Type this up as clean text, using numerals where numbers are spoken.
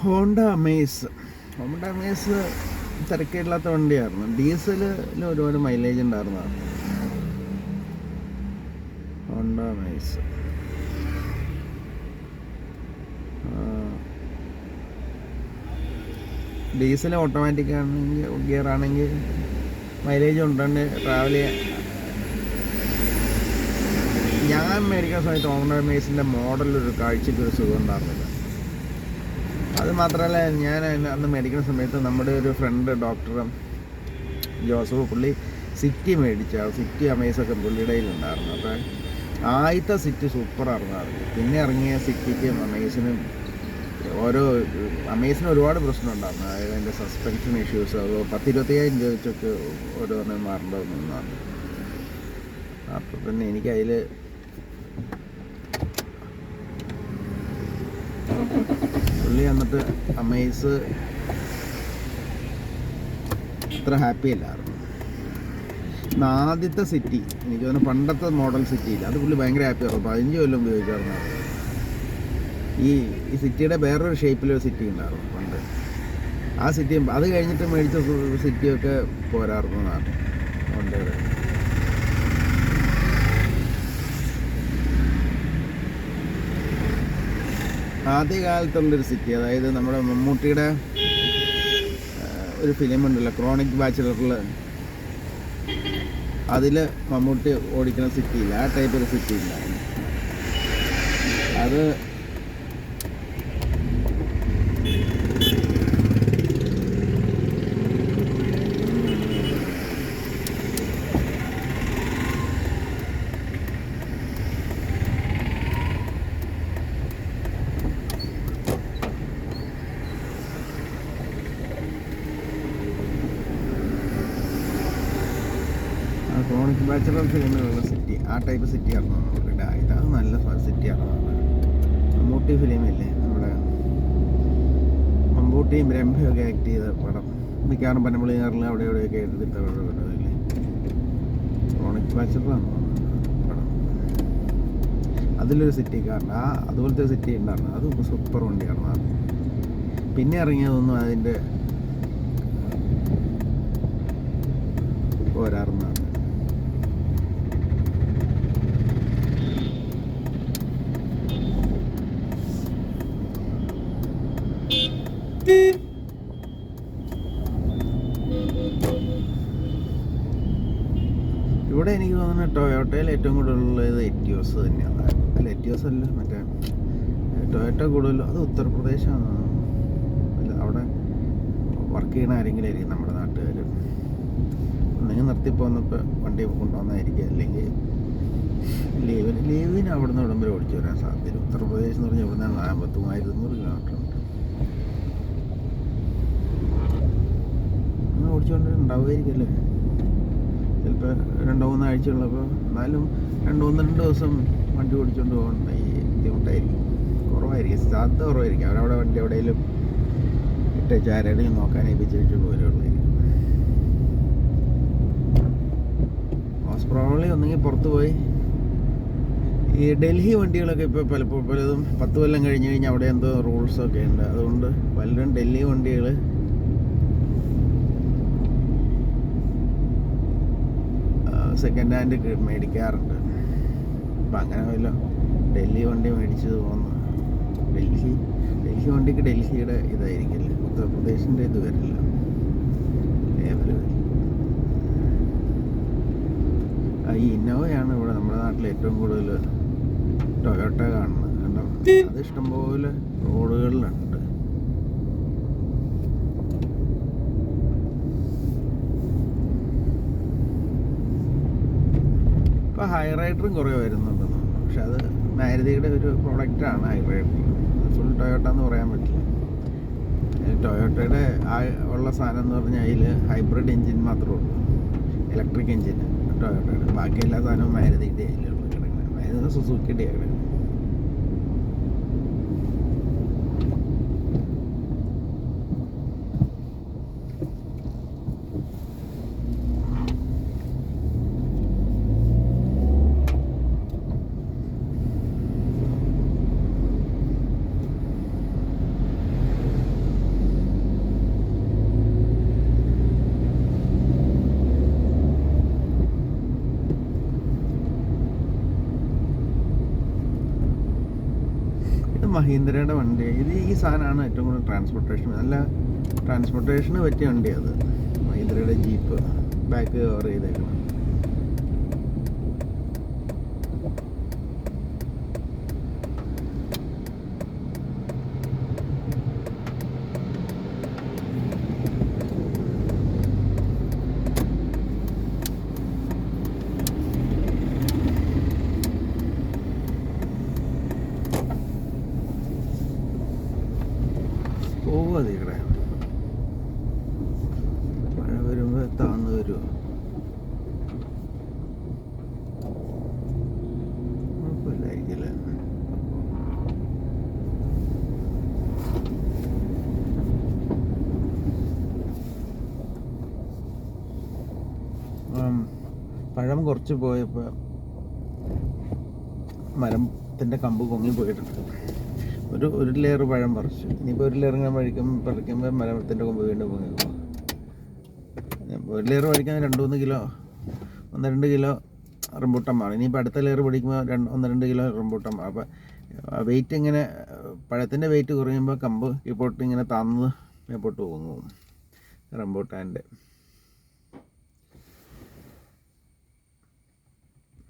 Honda Amaze. Honda Amaze തിരക്കേടില്ലാത്ത വണ്ടിയായിരുന്നു. ഡീസലിൽ ഒരുപാട് മൈലേജ് ഉണ്ടായിരുന്നതാണ് ഹോണ്ട അമേസ്. ഡീസൽ ഓട്ടോമാറ്റിക് ആണെങ്കിൽ ഗിയർ ആണെങ്കിൽ മൈലേജ് ഉണ്ടെന്ന് ട്രാവൽ ചെയ്യാൻ. ഞാൻ മേടിക്കുന്ന സമയത്ത് ഹോണ്ട അമേസിൻ്റെ മോഡലൊരു കാഴ്ചയ്ക്കൊരു സുഖം ഉണ്ടായിരുന്നില്ല. അത് മാത്രമല്ല, ഞാൻ അന്ന് മേടിക്കുന്ന സമയത്ത് നമ്മുടെ ഒരു ഫ്രണ്ട് ഡോക്ടർ ജോസഫ്, പുള്ളി സിറ്റി മേടിച്ച സിറ്റി അമേസൊക്കെ പുള്ളിയുടെ കയ്യിലുണ്ടായിരുന്നു. അപ്പോൾ ആദ്യത്തെ സിറ്റി സൂപ്പറായിരുന്നു. പിന്നെ ഇറങ്ങിയ സിറ്റിക്കും അമേസിനും അമേസിന് ഒരുപാട് പ്രശ്നം ഉണ്ടായിരുന്നു. അതായത് അതിൻ്റെ സസ്പെൻഷൻ ഇഷ്യൂസ്, അത് 10-25,000 രൂപ വെച്ചൊക്കെ ഓരോന്നും മാറേണ്ടി വന്നതാണ്. അപ്പോൾ പിന്നെ എനിക്കതിൽ പുള്ളി വന്നിട്ട് അമേസ് അത്ര ഹാപ്പി അല്ലായിരുന്നു. ആദ്യത്തെ സിറ്റി എനിക്ക് തോന്നുന്നു പണ്ടത്തെ മോഡൽ സിറ്റിയില്ല, അത് പുള്ളി ഭയങ്കര ഹാപ്പി ആയിരുന്നു. 15 കൊല്ലം ഉപയോഗിച്ചായിരുന്നു. ഈ സിറ്റിയുടെ വേറൊരു ഷേപ്പിലൊരു സിറ്റി ഉണ്ടായിരുന്നു പണ്ട്. ആ സിറ്റി അത് കഴിഞ്ഞിട്ട് മേടിച്ച സിറ്റിയൊക്കെ പോരാറുന്നതാണ് ഹോണ്ടയുടെ. ആദ്യകാലത്തുള്ളൊരു സിറ്റി, അതായത് നമ്മുടെ മമ്മൂട്ടിയുടെ ഒരു ഫിലിം ഉണ്ടല്ലോ ക്രോണിക് ബാച്ചിലറിൽ, അതിൽ മമ്മൂട്ടി ഓടിക്കുന്ന സിറ്റിയില്ല, ആ ടൈപ്പ് ഒരു സിറ്റി ഇല്ല. അത് ക്രോണിക് ബാച്ചിലർ ഫിലിമിലുള്ള സിറ്റി, ആ ടൈപ്പ് സിറ്റി ആയിരുന്നു മമ്മൂട്ടിയുടെ. ഇതാണ് നല്ല സിറ്റി ആയിരുന്നു. മമ്മൂട്ടി ഫിലിമില്ലേ, നമ്മുടെ മമ്മൂട്ടിയും രംഭയൊക്കെ ആക്ട് ചെയ്ത പടം, മിക്കവാറും പനമ്പള്ളിയാറിൽ അവിടെ എവിടെയൊക്കെ എടുത്തിട്ട പടമില്ലേ, ക്രോണിക് ബാച്ചിലറാണ് പടം. അതിലൊരു സിറ്റിക്കാരൻ, അതുപോലത്തെ സിറ്റി ഉണ്ടായിരുന്നു. അത് സൂപ്പർ വണ്ടിയായിരുന്നു. പിന്നെ ഇറങ്ങിയതൊന്നും അതിൻ്റെ പോരാറുന്നതാണ്. ഇവിടെ എനിക്ക് തോന്നുന്നത് ടൊയോട്ടയിൽ ഏറ്റവും കൂടുതലുള്ളത് എറ്റിയോസ് തന്നെയാണ്. അല്ല, എറ്റിയോസ് അല്ല, മറ്റേ ടൊയോട്ട കൂടുതലും. അത് ഉത്തർപ്രദേശാണ്. അല്ല, അവിടെ വർക്ക് ചെയ്യണ ആരെങ്കിലും ആയിരിക്കും നമ്മുടെ നാട്ടുകാർ. നിങ്ങൾ നിർത്തിപ്പോന്നപ്പോൾ വണ്ടി കൊണ്ടുവന്നായിരിക്കും, അല്ലെങ്കിൽ ലീവിന് അവിടെ നിന്ന് ഇവിടം വരെ ഓടിച്ചു വരാൻ സാധ്യത. ഉത്തർപ്രദേശ് എന്ന് പറഞ്ഞാൽ ഇവിടെ നിന്ന് 3,200 കിലോമീറ്റർ ഉണ്ട്. അങ്ങനെ ഓടിച്ചുകൊണ്ട് ഉണ്ടാവുമായിരിക്കുമല്ലേ, ചിലപ്പോൾ 2-3 ആഴ്ചയുള്ളപ്പോൾ. എന്നാലും 2 ദിവസം വണ്ടി ഓടിച്ചുകൊണ്ട് പോകണ്ട ഈ ബുദ്ധിമുട്ടായിരിക്കും, കുറവായിരിക്കും, സാധ്യത കുറവായിരിക്കും. അവരവിടെ വണ്ടി എവിടെയെങ്കിലും ഇട്ടേച്ച് ആരെങ്കിലും നോക്കാൻ ഏൽപ്പിച്ചിട്ട് പോലുള്ളായിരിക്കും. മോസ്റ്റ് പ്രോബബ്ലി ഒന്നെങ്കിൽ പുറത്ത് പോയി ഈ ഡൽഹി വണ്ടികളൊക്കെ ഇപ്പോൾ പലതും 10 കൊല്ലം കഴിഞ്ഞ് കഴിഞ്ഞാൽ അവിടെ എന്തോ റൂൾസൊക്കെ ഉണ്ട്. അതുകൊണ്ട് പലരും ഡൽഹി വണ്ടികൾ സെക്കൻഡ് ഹാൻഡ് മേടിക്കാറുണ്ട്. അപ്പം അങ്ങനെ വല്ല ഡൽഹി വണ്ടി മേടിച്ചത് പോകുന്നു. ഡൽഹി വണ്ടിക്ക് ഡൽഹിയുടെ ഇതായിരിക്കില്ല, ഉത്തർപ്രദേശിൻ്റെ ഇത് വരില്ല, ലേബൽ വരില്ല. ഈ ഇന്നോവയാണ് ഇവിടെ നമ്മുടെ നാട്ടിൽ ഏറ്റവും കൂടുതൽ ടൊയോട്ട കാണുന്നത്. കണ്ടോ, അത് ഇഷ്ടംപോലെ റോഡുകളിലുണ്ട്. ഇപ്പോൾ ഹൈറൈഡറും കുറേ വരുന്നുണ്ടെന്ന് തോന്നുന്നു. പക്ഷെ അത് മാരുതിയുടെ ഒരു പ്രോഡക്റ്റാണ് ഹൈറൈഡർ. ഫുൾ ടൊയോട്ട എന്ന് പറയാൻ പറ്റില്ല. ടൊയോട്ടയുടെ ഉള്ള സാധനം എന്ന് പറഞ്ഞാൽ അതിൽ ഹൈബ്രിഡ് എൻജിൻ മാത്രമേ ഉള്ളൂ, ഇലക്ട്രിക് എൻജിൻ ടൊയോട്ടയുടെ. ബാക്കി എല്ലാ സാധനവും മാരുതിയുടെ അതിലുള്ള കിടക്കുന്നത്, മാരുതി സുസുക്കിയുടെ കിടക്കുന്നത്. മഹീന്ദ്രയുടെ വണ്ടി. ഈ സാധനമാണ് ഏറ്റവും കൂടുതൽ ട്രാൻസ്പോർട്ടേഷൻ, നല്ല ട്രാൻസ്പോർട്ടേഷന് പറ്റിയ വണ്ടി. അത് മഹീന്ദ്രയുടെ ജീപ്പ്, ബാക്ക് കവർ ചെയ്തേക്കണം. പോവാതെ ഇവിടെ മഴ വരുമ്പോൾ താന്ന് വരുമോ? കുഴപ്പമില്ലായിരിക്കില്ല. പഴം കുറച്ച് പോയപ്പോൾ മരത്തിൻ്റെ കമ്പ് പൊങ്ങി പോയിട്ടുണ്ട്. ഒരു ലെയർ പഴം പറിച്ചു. ഇനിയിപ്പോൾ ഒരു ലെയർ ഇങ്ങനെ പറിക്കുമ്പോൾ മരത്തിൻ്റെ കൊമ്പ് വീണ്ടും പൊങ്ങി പോകും. ഒരു ലെയർ പറിക്കാൻ 2-3 കിലോ 1-2 കിലോ റംബൂട്ടാൻ വേണം. ഇനിയിപ്പോൾ അടുത്ത ലെയർ പിടിക്കുമ്പോൾ 1-2 കിലോ റംബൂട്ടാൻ വേണം. അപ്പോൾ വെയിറ്റ് ഇങ്ങനെ പഴത്തിൻ്റെ വെയിറ്റ് കുറയുമ്പോൾ കമ്പ് കീപ്പോട്ട് ഇങ്ങനെ താന്ന് മേപ്പോട്ട് പൊങ്ങും റംബൂട്ടാൻ്റെ.